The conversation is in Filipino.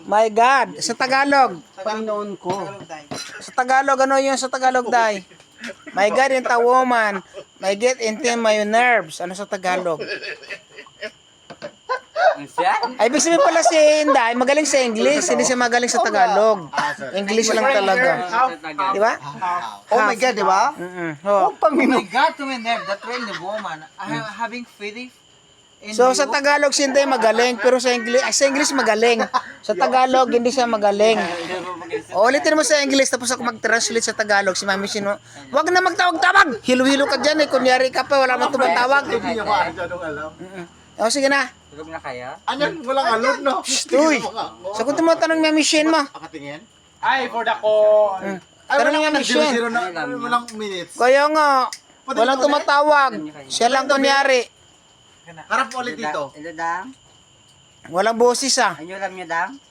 My God, sa Tagalog. Panginoon ko. Sa Tagalog, ano yun sa Tagalog, Day? My God, in a woman. My get into my nerves. Ano sa Tagalog? Ay, ibig sabihin pala si Inday, magaling sa English, hindi siya magaling sa Tagalog. English lang talaga. Di ba? Oh my God, di ba? Oh. Oh, Panginoon. God to my nerve, that train the woman. I am having feeling. So sa Tagalog si Inday magaling, pero sa English magaling. Sa Tagalog hindi siya magaling. O, ulitin mo sa English tapos ako mag-translate sa Tagalog. Si Mami Sino, wag na magtawag-tawag. Hilo-hilo ka dyan eh. Kunyari ka pa, wala man tumatawag. Hindi ako masyadong alam. O, sige na. Sigam na kaya? Anyan, walang alod, no? Uy, sagutin mo tanong ni Mami Shin mo. Akatingin? Ay, for the ko. Ay, Tanong ni walang Mami Shin. zero na, walang minutes. Kaya nga, walang tumatawag. Siya lang kunyari. Harap mo ulit dito. Ito dang? Walang boses ah. Anyo lang nyo dang?